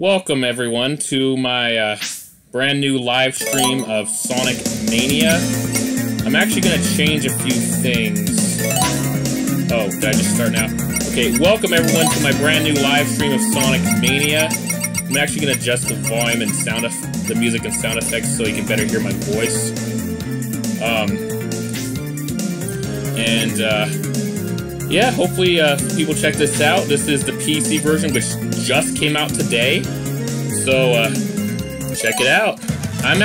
Welcome everyone to my brand new live stream of Sonic Mania. I'm actually going to change a few things. Oh, did I just start now? Okay, welcome everyone to my brand new live stream of Sonic Mania. I'm actually going to adjust the volume and the music and sound effects so you can better hear my voice. Yeah, hopefully people check this out. This is the PC version, which just came out today. So check it out. I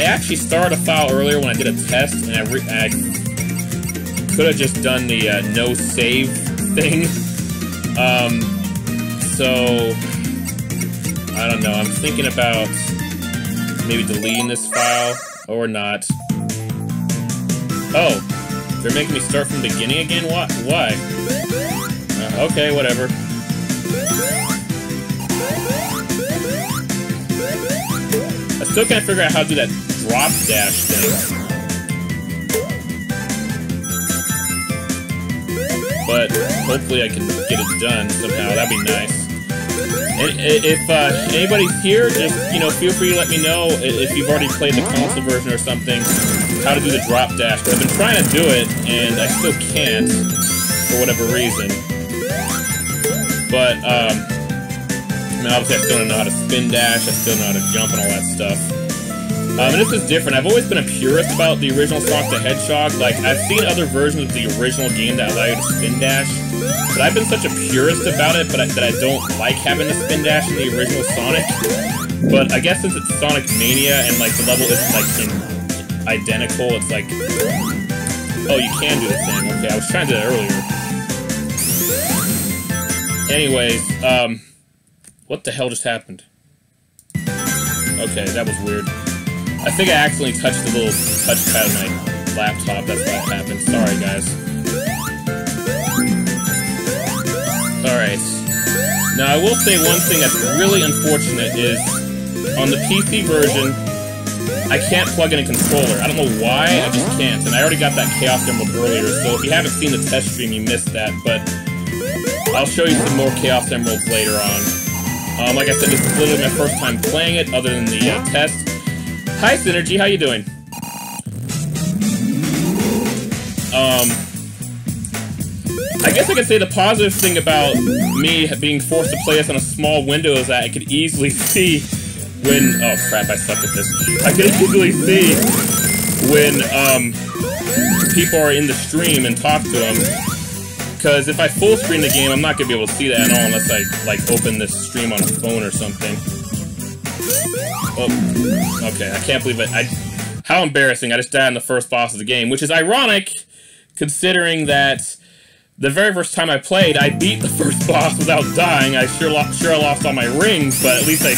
actually started a file earlier when I did a test, and I could have just done the no save thing. So I don't know. I'm thinking about maybe deleting this file or not. Oh. They're making me start from the beginning again? What? Why? Okay, whatever. I still can't figure out how to do that drop dash thing. But hopefully I can get it done somehow. That'd be nice. And if anybody's here, just, feel free to let me know if you've already played the console version or something, how to do the drop dash. But I've been trying to do it, and I still can't, for whatever reason. But, obviously I still don't know how to spin dash, I still know how to jump and all that stuff. And this is different. I've always been a purist about the original Sonic the Hedgehog. Like, I've seen other versions of the original game that allow you to spin dash, but I've been such a purist about it, that I don't like having to spin dash in the original Sonic. But I guess since it's Sonic Mania and, like, the level isn't, identical, it's like, oh, you can do the thing. Okay, I was trying to do that earlier. Anyways, what the hell just happened? Okay, that was weird. I think I accidentally touched the little touchpad on my laptop. That's why it happened. Sorry, guys. Alright. Now, I will say one thing that's really unfortunate is, on the PC version, I can't plug in a controller. I don't know why, I just can't. And I already got that Chaos Emerald earlier, so if you haven't seen the test stream, you missed that. But I'll show you some more Chaos Emeralds later on. Like I said, this is literally my first time playing it, other than the test. Hi, Synergy, how you doing? I guess I could say the positive thing about me being forced to play this on a small window is that I could easily see when... Oh, crap, I suck at this. I could easily see when, people are in the stream and talk to them. Because if I full screen the game, I'm not going to be able to see that at all unless I, like, open this stream on a phone or something. Oh, okay, I can't believe it. How embarrassing. I just died in the first boss of the game, which is ironic, considering that the very first time I played, I beat the first boss without dying. I sure lost all my rings, but at least I,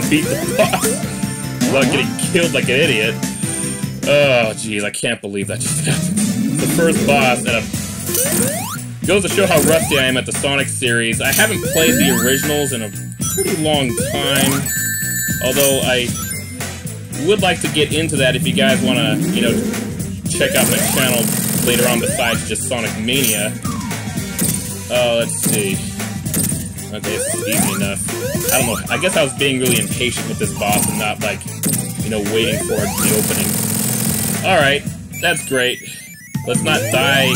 beat the boss without getting killed like an idiot. Oh, jeez, I can't believe that just happened. The first boss, and goes to show how rusty I am at the Sonic series. I haven't played the originals in a pretty long time, although I would like to get into that if you guys want to, check out my channel later on besides just Sonic Mania. Let's see. Okay, this is easy enough. I don't know, I guess I was being really impatient with this boss and not, like, waiting for the opening. Alright, that's great. Let's not die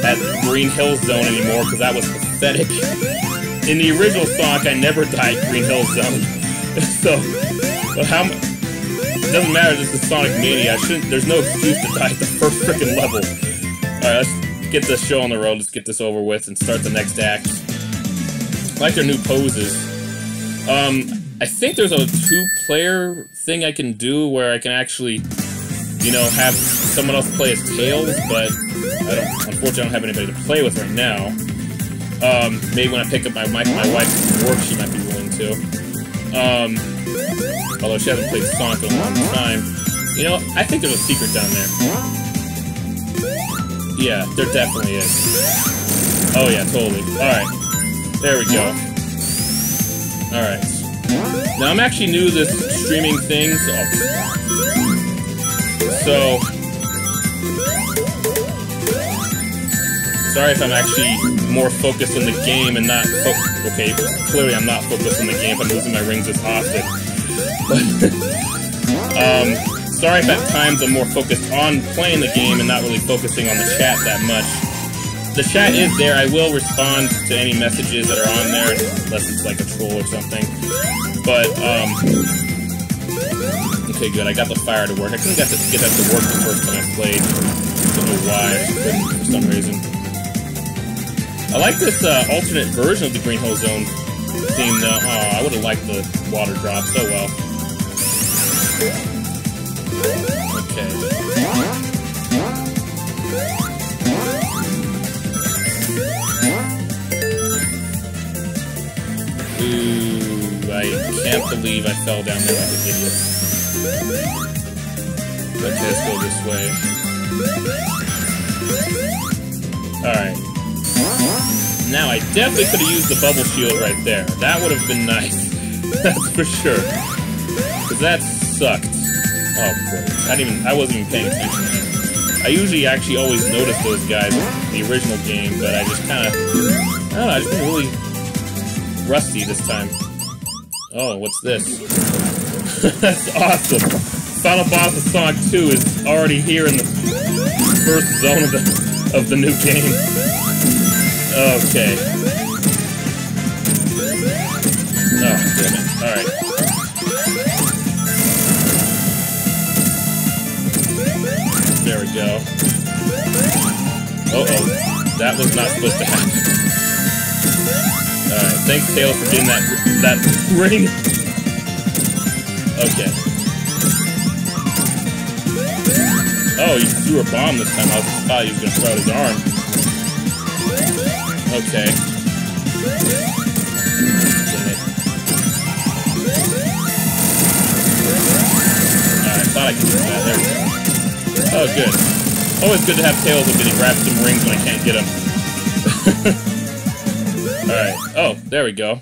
at Green Hill Zone anymore, because that was pathetic. In the original Sonic, I never died Green Hill Zone. So, but it doesn't matter, this is Sonic Mania. There's no excuse to die at the first frickin' level. Alright, let's get this show on the road. Let's get this over with and start the next act. I like their new poses. I think there's a 2-player thing I can do where I can actually, have someone else play as Tails, but unfortunately I don't have anybody to play with right now. Maybe when I pick up my wife from work, she might be willing to. Although she hasn't played Sonic in a long time. I think there's a secret down there. Yeah, there definitely is. Oh yeah, totally. Alright. There we go. Alright. Now I'm actually new to this streaming thing, Sorry if I'm actually more focused on the game and not okay, clearly I'm not focused on the game if I'm losing my rings this often. Sorry if at times I'm more focused on playing the game and not really focusing on the chat that much. The chat is there. I will respond to any messages that are on there, unless it's like a troll or something. But, okay, good. I got the fire to work. I couldn't get that to work the first time I played. I don't know why. I just couldn't for some reason. I like this alternate version of the Green Hill Zone theme, though. Oh, I would have liked the water drop so well. Okay. Ooh, I can't believe I fell down there like an idiot. Okay, let's go this way. Alright. Now, I definitely could have used the bubble shield right there. That would have been nice. That's for sure. Because that sucked. Oh, boy. I wasn't even paying attention to him. I usually actually always notice those guys in the original game, but I just kind of... I don't know, I just been really rusty this time. Oh, what's this? That's awesome! Final boss of Sonic 2 is already here in the first zone of the new game. Okay. Oh, damn it. Alright. There we go. Uh-oh. That was not supposed to happen. Alright, thanks Tails for getting that ring. Okay. Oh, he threw a bomb this time. I thought he was gonna throw out his arm. Okay. Dang it. Alright, I thought I could do that. There we go. Oh, good. Always good to have Tails with me to grab some rings when I can't get them. Alright. Oh, there we go.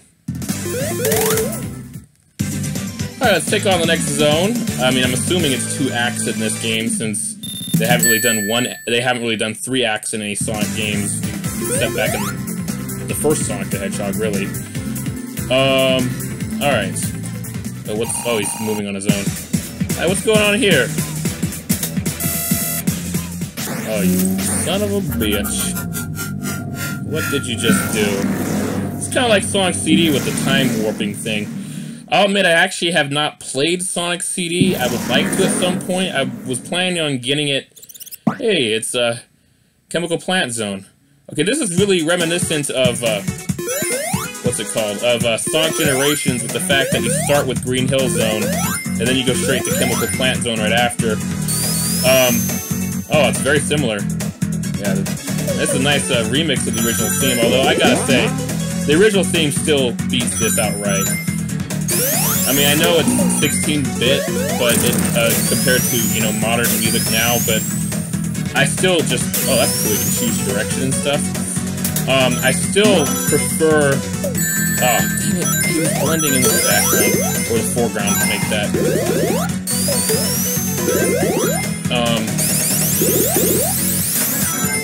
Alright, let's take on the next zone. I mean, I'm assuming it's 2 acts in this game since they haven't really done 3 acts in any Sonic games, except back in the first Sonic the Hedgehog, really. Alright. Oh, he's moving on his own. Alright, what's going on here? Oh, you son of a bitch. What did you just do? It's kind of like Sonic CD with the time warping thing. I'll admit I actually have not played Sonic CD. I would like to at some point. I was planning on getting it. Hey, it's a Chemical Plant Zone. Okay, this is really reminiscent of, what's it called? Of Sonic Generations, with the fact that you start with Green Hill Zone, and then you go straight to Chemical Plant Zone right after. Oh, it's very similar. Yeah, that's a nice remix of the original theme, although I gotta say, the original theme still beats this outright. I mean, I know it's 16-bit, but it compared to, you know, modern music now, but I still just... Oh, that's cool, you can choose direction and stuff. I still prefer... Oh, dang it, he was blending in with the background, or the foreground to make that.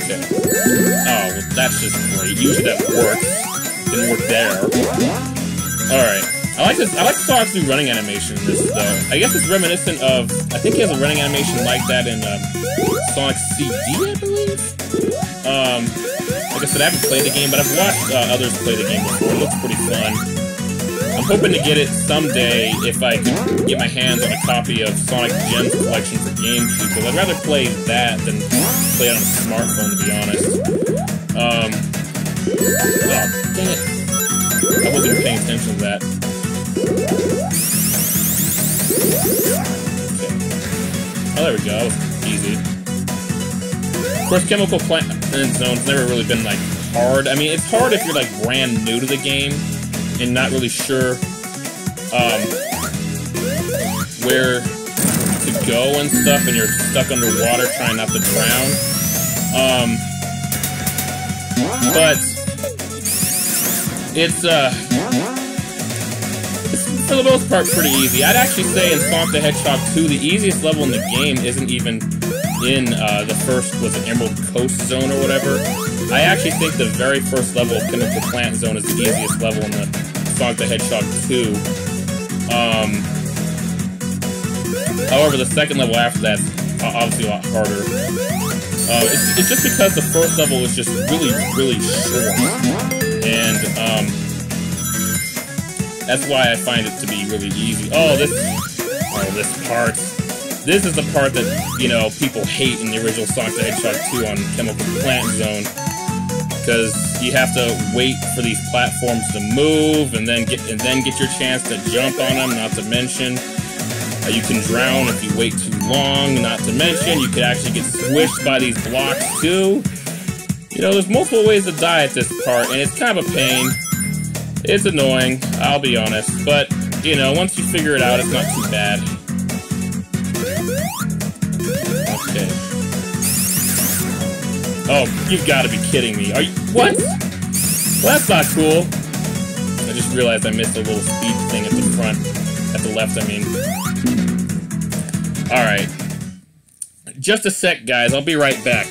Okay. Oh, well, that's just great. Usually that works. Didn't work there. Alright. I like Sonic's new running animation in this, though. I guess it's reminiscent of... I think he has a running animation like that in Sonic CD, I believe? Like I said, I haven't played the game, but I've watched others play the game before. It looks pretty fun. I'm hoping to get it someday if I could get my hands on a copy of Sonic Gems Collection for GameCube, because I'd rather play that than play it on a smartphone, to be honest. Oh, dang it. I wasn't even paying attention to that. Okay. Oh, there we go. Easy. Of course, Chemical Plant Zone's never really been, like, hard. I mean, it's hard if you're, like, brand new to the game and not really sure where to go and stuff, and you're stuck underwater trying not to drown. But it's for the most part pretty easy. I'd actually say in Sonic the Hedgehog 2, the easiest level in the game isn't even in the first, was it Emerald Coast Zone or whatever? I actually think the very first level of Chemical Plant Zone is the easiest level in the Sonic the Hedgehog 2. However, the second level after that's obviously a lot harder. It's just because the first level is just really, really short. And, that's why I find it to be really easy. This part. This is the part that, you know, people hate in the original Sonic the Hedgehog 2 on Chemical Plant Zone. Because you have to wait for these platforms to move and then get your chance to jump on them, not to mention you can drown if you wait too long, not to mention you could actually get squished by these blocks too. You know, there's multiple ways to die at this part, and it's kind of a pain. It's annoying, I'll be honest, but, you know, once you figure it out, it's not too bad. Okay. Oh, you've got to be kidding me. Are you... What? Well, that's not cool. I just realized I missed a little speed thing at the front. At the left, I mean. Alright. Just a sec, guys. I'll be right back.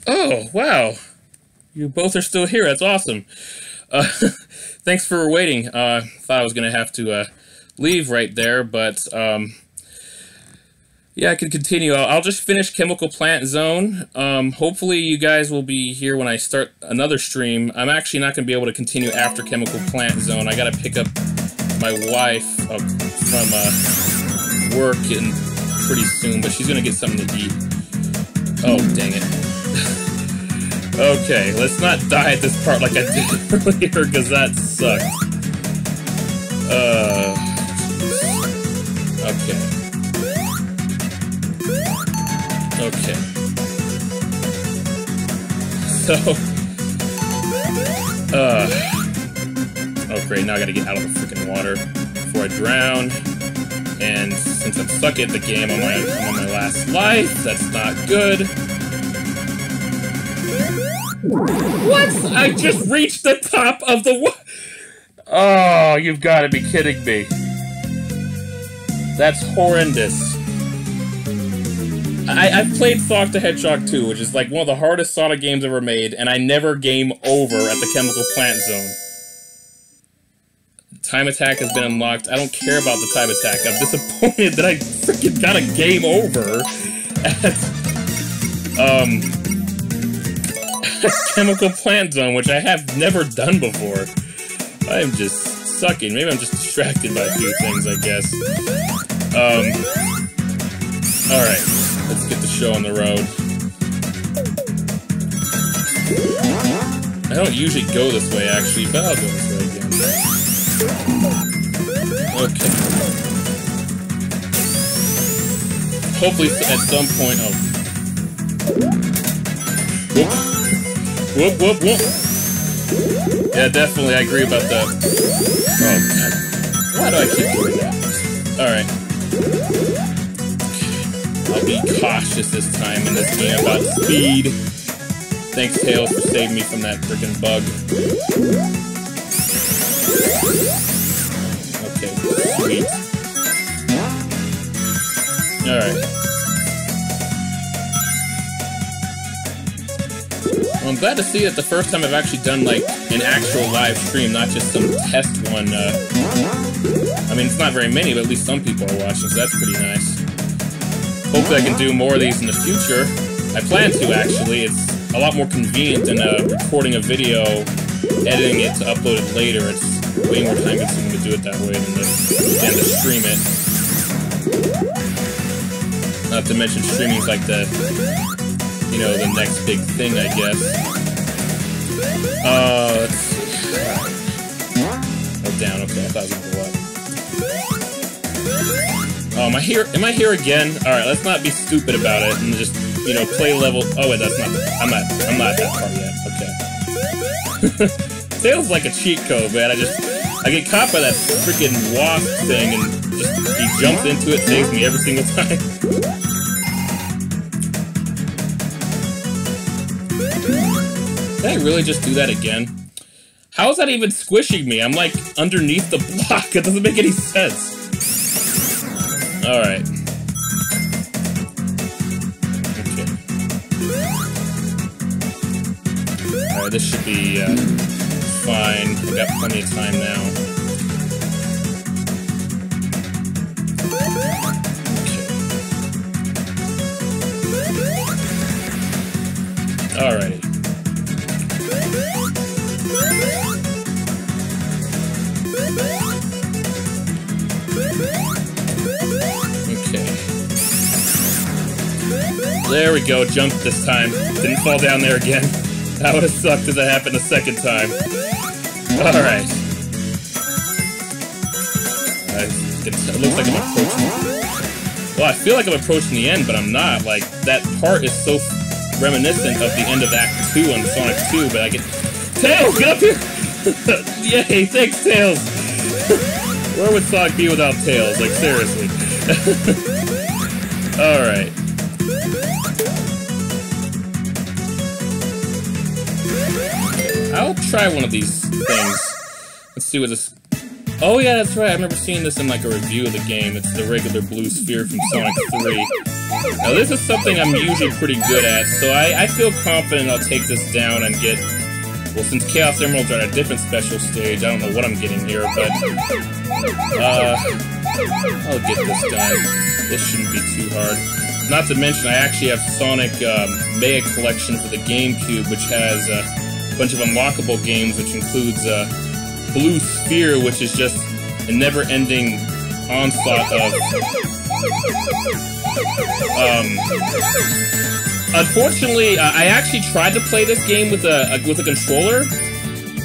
Oh, wow. You both are still here. That's awesome. Thanks for waiting. Thought I was going to have to leave right there, but yeah, I can continue. I'll just finish Chemical Plant Zone. Hopefully you guys will be here when I start another stream. I'm actually not going to be able to continue after Chemical Plant Zone. I got to pick up my wife from work pretty soon, but she's going to get something to eat. Oh, dang it. Okay, let's not die at this part like I did earlier, because that sucked. Okay. Okay. So... oh great, now I gotta get out of the freaking water before I drown. And since I'm stuck at the game, I'm on my last life. That's not good. What? I just reached the top of the... Oh, you've got to be kidding me. That's horrendous. I've played Sonic the Hedgehog 2, which is like one of the hardest Sonic games ever made, and I never game over at the Chemical Plant Zone. Time attack has been unlocked. I don't care about the time attack. I'm disappointed that I freaking got a game over at Chemical Plant Zone, which I have never done before. I am just sucking. Maybe I'm just distracted by a few things, I guess. Alright. Let's get the show on the road. I don't usually go this way, actually, but I'll go this way again. Okay. Hopefully, at some point... Oh. Whoop. Whoop, whoop, whoop. Yeah, definitely, I agree about that. Oh, God. Why do I keep doing that? Alright. I'll be cautious this time in this game about speed. Thanks, Tails, for saving me from that freaking bug. Okay, sweet. Alright. Well, I'm glad to see that the first time I've actually done, like, an actual live stream, not just some test one. I mean, it's not very many, but at least some people are watching, so that's pretty nice. Hopefully I can do more of these in the future. I plan to, actually. It's a lot more convenient than recording a video, editing it to upload it later. It's way more time consuming to do it that way than to stream it. Not to mention streaming's like the, you know, the next big thing, I guess. Let's see. Oh, down. Okay, I thought it was gonna go up. Oh, am I here again? Alright, let's not be stupid about it and just, you know, play level... Oh, wait, that's not... I'm not at that part yet. Okay. Tails like a cheat code, man. I get caught by that freaking wasp thing and just... He jumps into it, saves me every single time. Did I really just do that again? How is that even squishing me? I'm like underneath the block. It doesn't make any sense. Alright. Okay. Alright, this should be fine. We've got plenty of time now. Okay. Alrighty. There we go, jumped this time. Didn't fall down there again. That would have sucked if that happened a second time. Alright. It looks like I'm approaching... Well, I feel like I'm approaching the end, but I'm not. Like, that part is so reminiscent of the end of Act 2 on Sonic 2, but I get... Tails, get up here! Yay, thanks, Tails! Where would Sonic be without Tails? Like, seriously. Alright. I'll try one of these things. Let's see what this... Oh yeah, that's right, I remember seeing this in like a review of the game. It's the regular blue sphere from Sonic 3. Now this is something I'm usually pretty good at, so I feel confident I'll take this down and get... Well, since Chaos Emeralds are at a different special stage, I don't know what I'm getting here, but... I'll get this done. This shouldn't be too hard. Not to mention, I actually have Sonic Mania Collection for the GameCube, which has a bunch of unlockable games, which includes Blue Sphere, which is just a never-ending onslaught of... Unfortunately, I actually tried to play this game with a controller.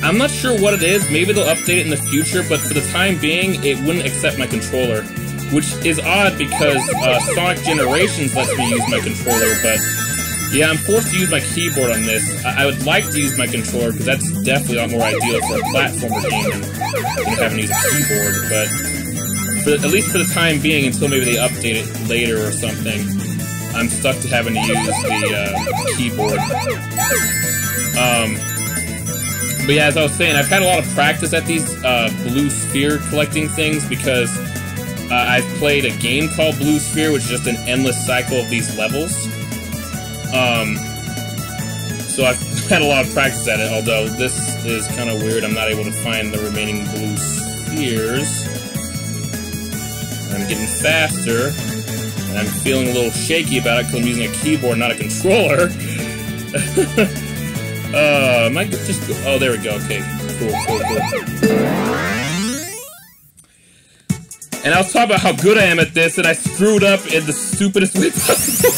I'm not sure what it is. Maybe they'll update it in the future, but for the time being, it wouldn't accept my controller. Which is odd because Sonic Generations lets me use my controller, but yeah, I'm forced to use my keyboard on this. I would like to use my controller because that's definitely a lot more ideal for a platformer game than having to use a keyboard, but at least for the time being, until maybe they update it later or something, I'm stuck to having to use the keyboard. But yeah, as I was saying, I've had a lot of practice at these blue sphere collecting things because I've played a game called Blue Sphere, which is just an endless cycle of these levels. So I've had a lot of practice at it, although this is kind of weird. I'm not able to find the remaining blue spheres. I'm getting faster, and I'm feeling a little shaky about it because I'm using a keyboard, not a controller. Am I just... Oh, there we go. Okay, cool. And I was talking about how good I am at this, and I screwed up in the stupidest way possible.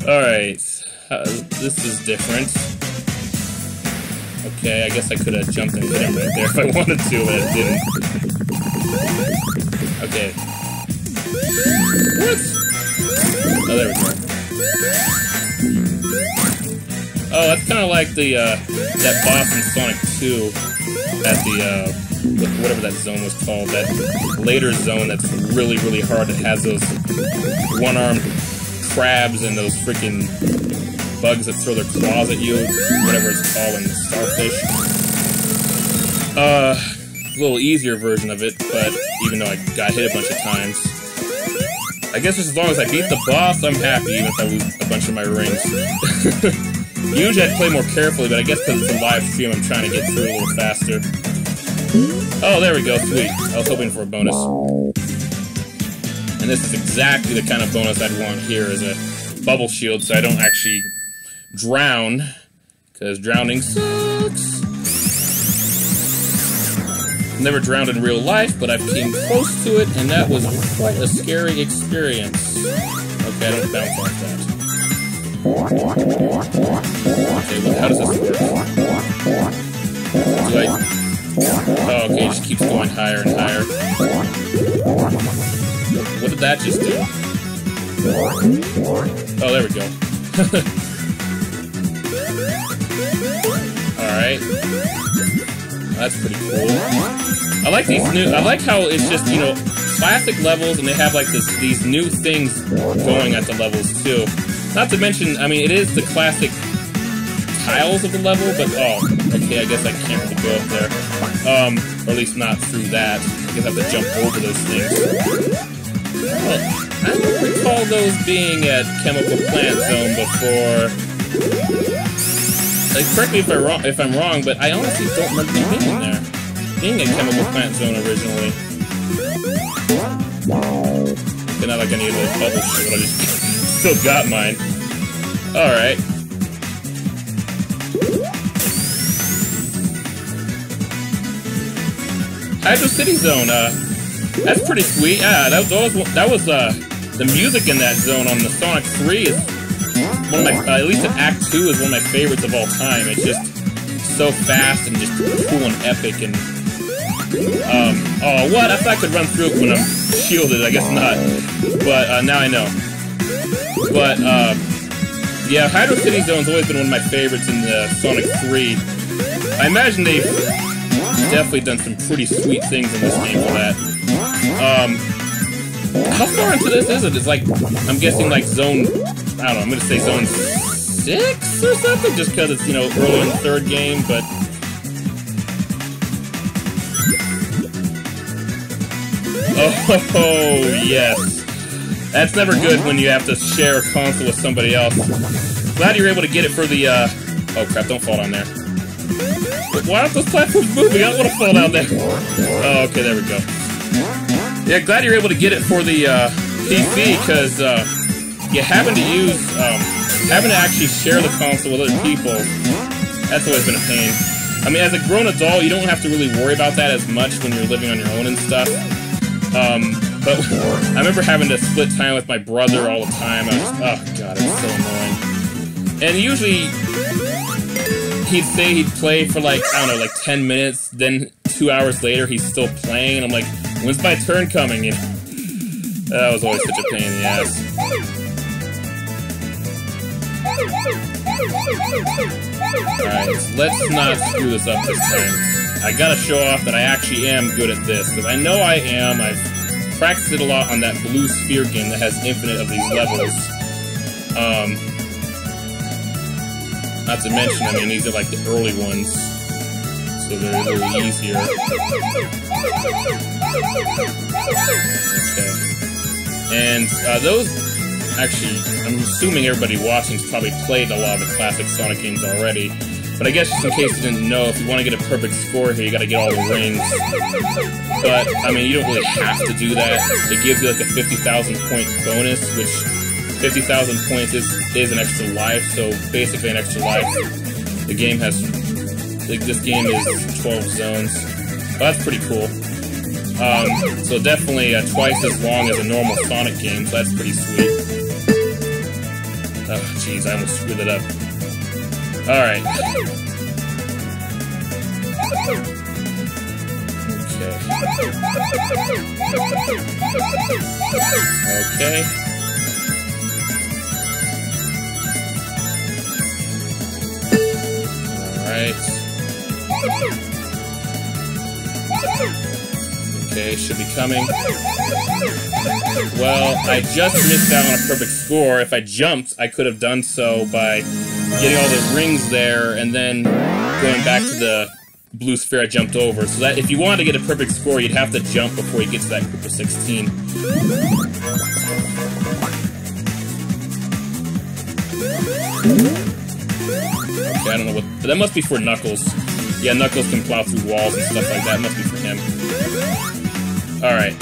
Alright. This is different. Okay, I guess I could have jumped and hit him right there if I wanted to, but I didn't. Okay. What? Oh, there we go. Oh, that's kind of like the, that boss in Sonic 2 at the, whatever that zone was called, that later zone that's really, really hard, that has those one-armed crabs and those freaking bugs that throw their claws at you, whatever it's called in Starfish. A little easier version of it, but even though I got hit a bunch of times. I guess just as long as I beat the boss, I'm happy, even if I lose a bunch of my rings. Usually I'd play more carefully, but I guess because it's a live stream, I'm trying to get through it a little faster. Oh, there we go, sweet. I was hoping for a bonus. And this is exactly the kind of bonus I'd want here, as a bubble shield, so I don't actually drown, because drowning sucks. Never drowned in real life, but I've came close to it, and that was quite a scary experience. Okay, I don't bounce off that. Okay, well, how does this work? Do I... Oh, okay, it just keeps going higher and higher. What did that just do? Oh, there we go. Alright. That's pretty cool. I like these new... I like how it's just, you know, classic levels, and they have, like, these new things going at the levels, too. Not to mention, I mean, it is the classic tiles of the level, but, oh, okay, I guess I can't really go up there. Or at least not through that. I guess I have to jump over those things. Well, I don't recall those being at Chemical Plant Zone before. Like, correct me if I'm wrong, but I honestly don't remember them being there. Being at Chemical Plant Zone originally. Okay, not like I need a little bubble shield, I just still got mine. Alright. Hydro City Zone, that's pretty sweet. Yeah, that was the music in that zone on the Sonic 3 is one of my, at least in Act 2 is one of my favorites of all time. It's just so fast and just cool and epic and, oh, what? I thought I could run through it when I'm shielded, I guess not. But, now I know. But, yeah, Hydro City Zone's always been one of my favorites in the Sonic 3. I imagine they've definitely done some pretty sweet things in this game for that. How far into this is it? It's like, I'm guessing like zone, I don't know, I'm gonna say zone 6 or something, just because it's, you know, early in the third game, but... Oh, yes. That's never good when you have to share a console with somebody else. Glad you're able to get it for the, oh crap, don't fall down there. Why aren't those platforms moving? I don't want to fall down there. Oh, okay, there we go. Yeah, glad you're able to get it for the PC, because yeah, having to actually share the console with other people, that's always been a pain. I mean, as a grown adult, you don't have to really worry about that as much when you're living on your own and stuff. But I remember having to split time with my brother all the time. I was just, oh god, it's so annoying. And usually, he'd say he'd play for like, I don't know, like 10 minutes, then 2 hours later he's still playing, and I'm like, when's my turn coming? You know? That was always such a pain in the ass. Alright, let's not screw this up this time. I I gotta show off that I actually am good at this, because I know I am. I've practiced it a lot on that blue sphere game that has infinite of these levels. Not to mention, I mean, these are like the early ones, so they're a little easier. Okay. And those, actually, I'm assuming everybody watching's probably played a lot of the classic Sonic games already. But I guess just in case you didn't know, if you want to get a perfect score here, you gotta get all the rings. But, I mean, you don't really have to do that. It gives you like a 50,000 point bonus, which 50,000 points is an extra life, so basically an extra life. The game has, like, this game is 12 zones. Well, that's pretty cool. So definitely twice as long as a normal Sonic game, so that's pretty sweet. Oh, jeez, I almost screwed it up. Alright. Okay. Alright. Okay, should be coming. Well, I just missed out on a perfect score. If I jumped, I could have done so by getting all the rings there and then going back to the blue sphere I jumped over. So that if you wanted to get a perfect score, you'd have to jump before you get to that group of 16. Okay, I don't know what... But that must be for Knuckles. Yeah, Knuckles can plow through walls and stuff like that. It must be for him. Alright.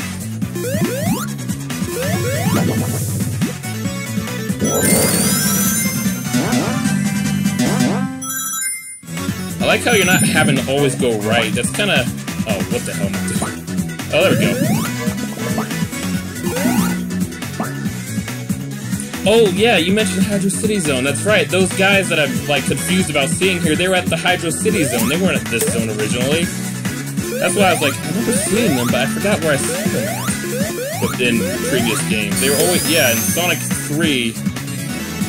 I like how you're not having to always go right. That's kind of... Oh, what the hell am I doing? Oh, there we go. Oh, yeah, you mentioned Hydro City Zone. That's right. Those guys that I'm, like, confused about seeing here, they were at the Hydro City Zone. They weren't at this zone originally. That's why I was like, I remember seeing them, but I forgot where I saw them at. Within previous games. They were always... Yeah, in Sonic 3,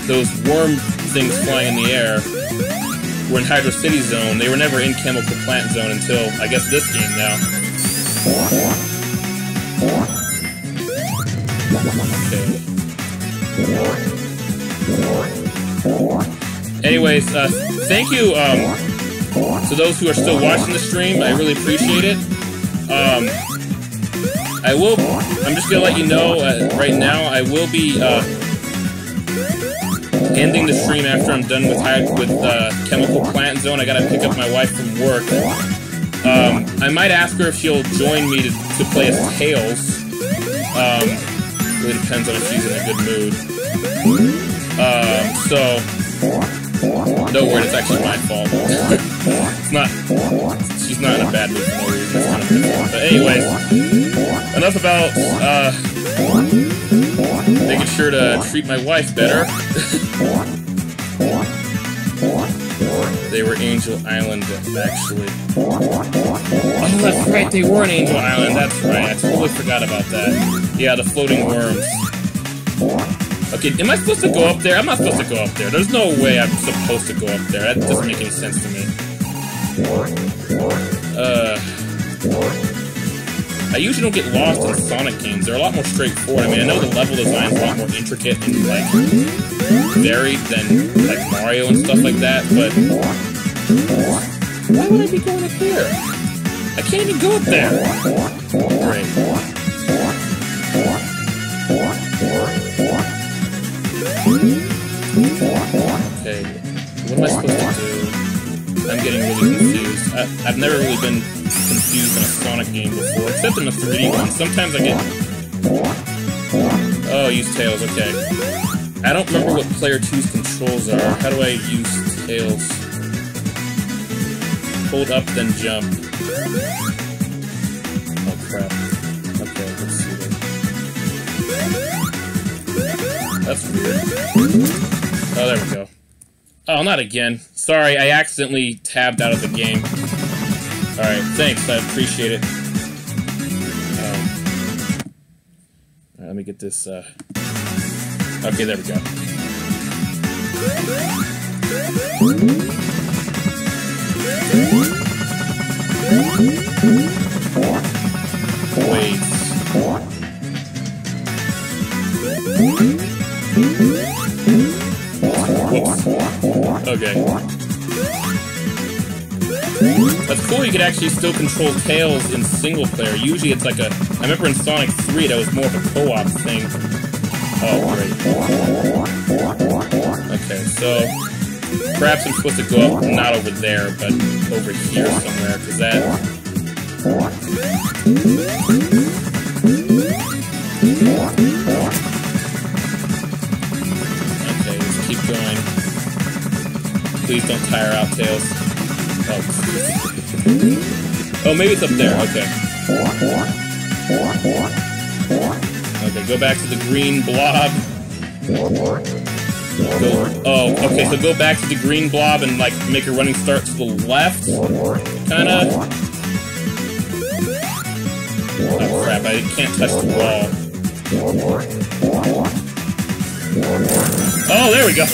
those worm things flying in the air were in Hydro City Zone. They were never in Chemical Plant Zone until, I guess, this game now. Okay. Anyways, thank you, to those who are still watching the stream. I really appreciate it. I'm just gonna let you know, right now, I will be, ending the stream after I'm done with Chemical Plant Zone. I gotta pick up my wife from work. I might ask her if she'll join me to play as Tails. Really depends on if she's in a good mood. Don't worry, it's actually my fault. It's not... She's not in a bad mood for no reason. That's kind of different. But anyways, enough about, making sure to treat my wife better. They were Angel Island, actually. Oh, that's right, they were in Angel Island, that's right. I totally forgot about that. Yeah, the floating worms. Okay, am I supposed to go up there? I'm not supposed to go up there. There's no way I'm supposed to go up there. That doesn't make any sense to me. I usually don't get lost in Sonic games. They're a lot more straightforward. I mean, I know the level design is a lot more intricate and, like, varied than, like, Mario and stuff like that, but... Why would I be going up there? I can't even go up there! Great. Okay, what am I supposed to do? I'm getting really confused. I've never really been confused in a Sonic game before, except in the 3D one. Sometimes I get... Oh, use Tails, okay. I don't remember what Player 2's controls are. How do I use Tails? Hold up, then jump. Oh, crap. Okay, let's see this. That's weird. Oh, there we go. Oh, not again. Sorry, I accidentally tabbed out of the game. Alright, thanks, I appreciate it. Alright, let me get this, Okay, there we go. Okay. That's cool, you could actually still control Tails in single player. Usually it's like a... I remember in Sonic 3 that was more of a co-op thing. Oh, great. Okay, so... Perhaps I'm supposed to go up, not over there, but over here somewhere, because that... Okay, let's keep going. Please don't tire out, Tails. Oh, oh, maybe it's up there, okay. Okay, go back to the green blob. Go, oh, okay, so go back to the green blob and, like, make a running start to the left? Kinda? Oh, crap, I can't touch the wall. Oh, there we go!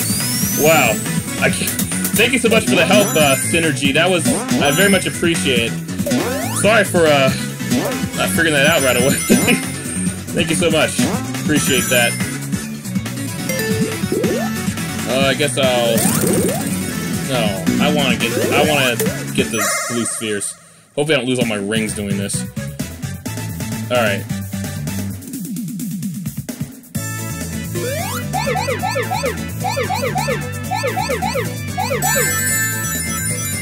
Wow. I can't... Thank you so much for the help, Synergy. That was... I very much appreciate it. Sorry for, not figuring that out right away. Thank you so much. Appreciate that. I guess I'll... No, I wanna get the blue spheres. Hopefully I don't lose all my rings doing this. Alright.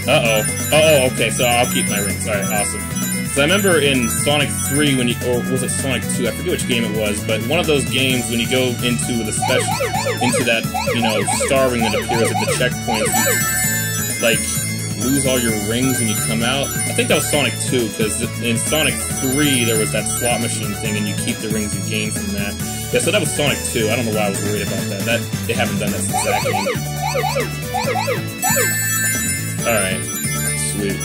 Uh-oh. Oh, okay, so I'll keep my rings. Alright, awesome. So I remember in Sonic 3 when you... Or was it Sonic 2? I forget which game it was, but one of those games when you go into the special... Into that, you know, star ring that appears at the checkpoint, you, like, lose all your rings when you come out. I think that was Sonic 2, because in Sonic 3 there was that slot machine thing and you keep the rings you gain from that. Yeah, so that was Sonic 2. I don't know why I was worried about that. They haven't done that since that game. Alright. Sweet.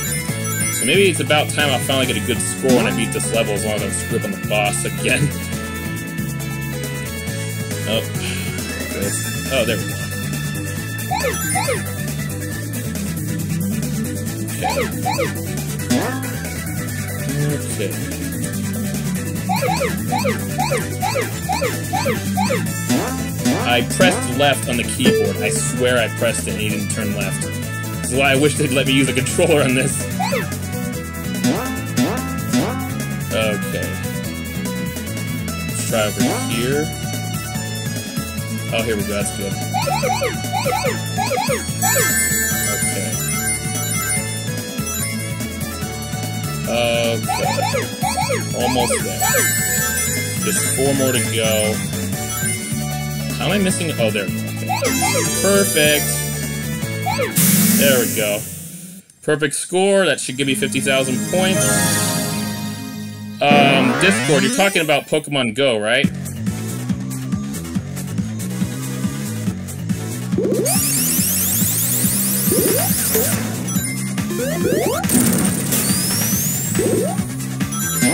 So maybe it's about time I finally get a good score when I beat this level, as long as I don't screw up on the boss again. Oh. Oh, there we go. Okay. I pressed left on the keyboard. I swear I pressed it and he didn't turn left. This is why I wish they'd let me use a controller on this. Okay. Let's try over here. Oh, here we go. That's good. Okay. Okay. Almost there. Just 4 more to go. How am I missing? Oh, there we go. Okay. Perfect. There we go. Perfect score. That should give me 50,000 points. Discord, you're talking about Pokemon Go, right?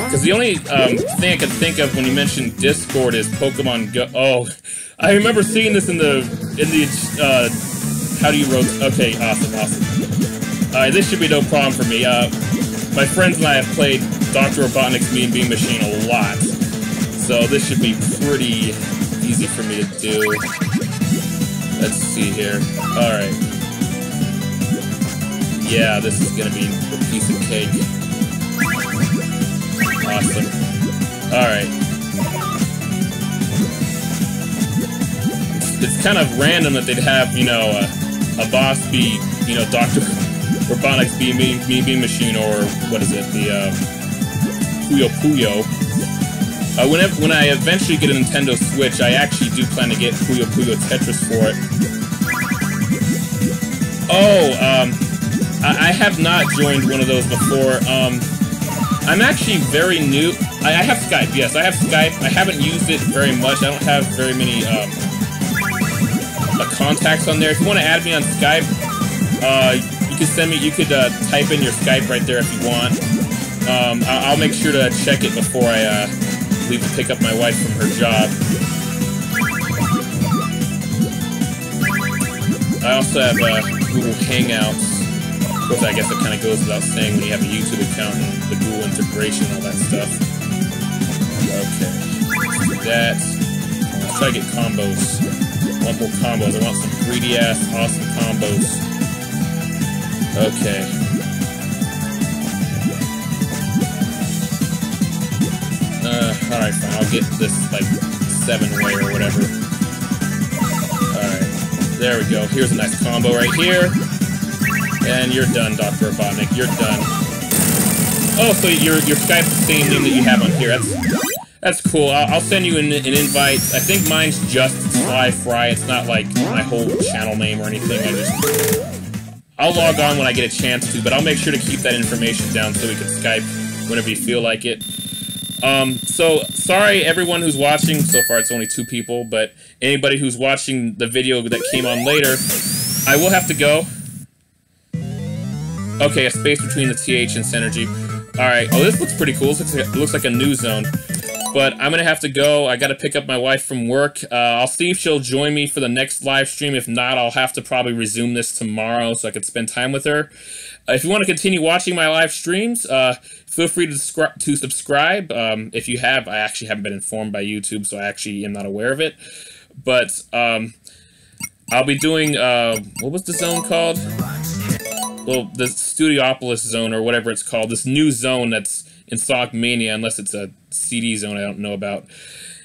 Because the only thing I could think of when you mentioned Discord is Pokemon Go. Oh, I remember seeing this in the how do you rotate? Okay, awesome. Alright, this should be no problem for me. My friends and I have played Dr. Robotnik's Mean Bean Machine a lot, so this should be pretty easy for me to do. Let's see here. Alright. Yeah, this is gonna be a piece of cake. Awesome. Alright. It's kind of random that they'd have, you know, a boss be, you know, Dr. Robotnik's Mean Bean Machine, or what is it, the Puyo Puyo. When I eventually get a Nintendo Switch, I actually do plan to get Puyo Puyo Tetris for it. Oh, I have not joined one of those before. I'm actually very new. I have Skype, yes, I have Skype. I haven't used it very much. I don't have very many contacts on there. If you want to add me on Skype, you could type in your Skype right there if you want. I'll make sure to check it before I leave to pick up my wife from her job. I also have Google Hangouts. Of course, I guess it kind of goes without saying when you have a YouTube account and the Google integration and all that stuff. Okay, let's do that. Let's try to get combos. I want more combos. I want some greedy-ass, awesome combos. Okay. Alright, fine. I'll get this, like, 7-way or whatever. Alright. There we go. Here's a nice combo right here. And you're done, Dr. Robotnik. You're done. Oh, so your Skype's the same name that you have on here. That's cool. I'll send you an invite. I think mine's just Sly Fry. It's not, like, my whole channel name or anything. I'll log on when I get a chance to, but I'll make sure to keep that information down so we can Skype whenever you feel like it. So, sorry everyone who's watching. So far it's only 2 people, but anybody who's watching the video that came on later, I will have to go. Okay, a space between the TH and Synergy. Alright, oh, this looks pretty cool. It looks like a new zone. But I'm gonna have to go. I gotta pick up my wife from work. I'll see if she'll join me for the next live stream. If not, I'll have to probably resume this tomorrow so I can spend time with her. If you want to continue watching my live streams, feel free to subscribe. If you have, I actually haven't been informed by YouTube, so I actually am not aware of it. But I'll be doing, what was the zone called? Well, the Studiopolis zone, or whatever it's called. This new zone that's in Sonic Mania, unless it's a CD zone I don't know about.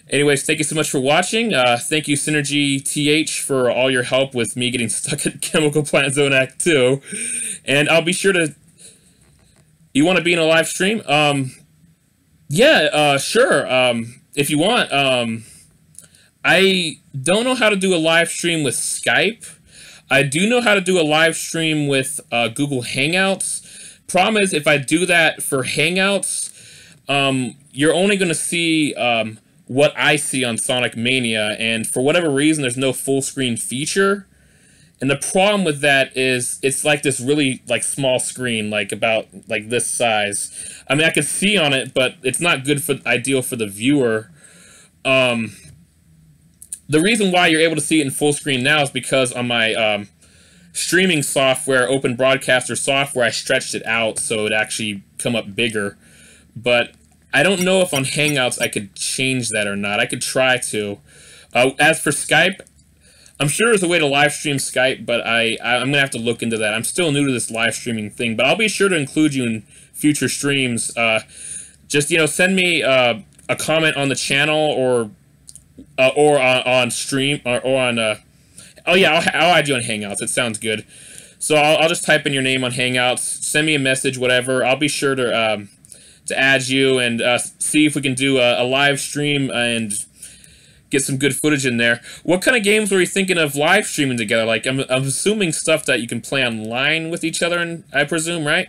Anyways, thank you so much for watching. Thank you, Synergy TH, for all your help with me getting stuck at Chemical Plant Zone Act 2. And I'll be sure to... You want to be in a live stream? Yeah, sure. If you want. I don't know how to do a live stream with Skype. I do know how to do a live stream with Google Hangouts. Problem is, if I do that for Hangouts, you're only going to see what I see on Sonic Mania, and for whatever reason, there's no full screen feature. And the problem with that is, it's like this really small screen, about this size. I mean, I can see on it, but it's not good ideal for the viewer. The reason why you're able to see it in full screen now is because on my streaming software, Open Broadcaster software, I stretched it out so it actually come up bigger. But I don't know if on Hangouts I could change that or not. I could try to. As for Skype, I'm sure there's a way to live stream Skype, but I'm going to have to look into that. I'm still new to this live streaming thing, but I'll be sure to include you in future streams. Just, send me a comment on the channel or on stream, or on, oh yeah, I'll add you on Hangouts. It sounds good. So I'll just type in your name on Hangouts, send me a message, whatever. I'll be sure to add you and see if we can do a live stream and get some good footage in there. What kind of games were you thinking of live streaming together? I'm assuming stuff that you can play online with each other, and I presume, right?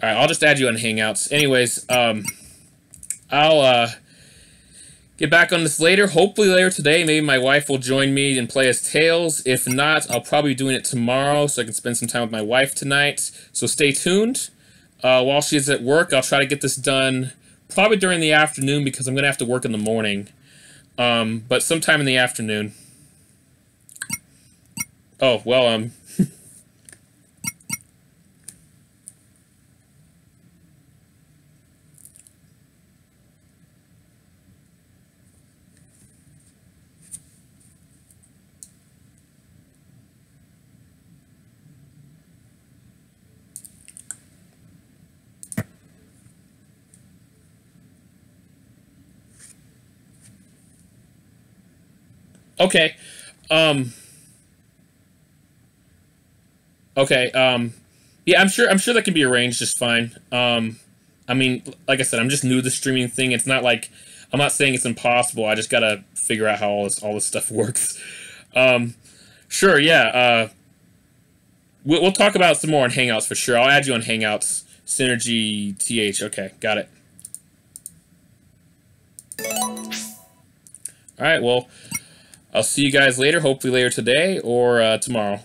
Alright, I'll just add you on Hangouts. Anyways, I'll get back on this later. Hopefully later today, maybe my wife will join me and play as Tails. If not, I'll probably be doing it tomorrow so I can spend some time with my wife tonight. So stay tuned. While she's at work, I'll try to get this done probably during the afternoon because I'm going to have to work in the morning. But sometime in the afternoon. Oh, well, okay. Okay, yeah, I'm sure that can be arranged just fine. I mean, like I said, I'm just new to the streaming thing. It's not like, I'm not saying it's impossible. I just gotta figure out how all this stuff works. Sure, yeah, we'll talk about some more on Hangouts for sure. I'll add you on Hangouts. Synergy TH, okay, got it. Alright, well, I'll see you guys later, hopefully later today or tomorrow.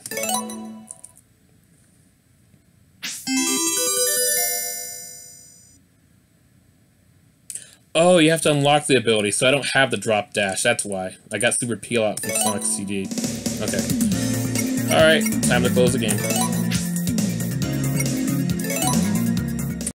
Oh, you have to unlock the ability, so I don't have the drop dash, that's why. I got Super Peel out from Sonic CD. Okay. Alright, time to close the game.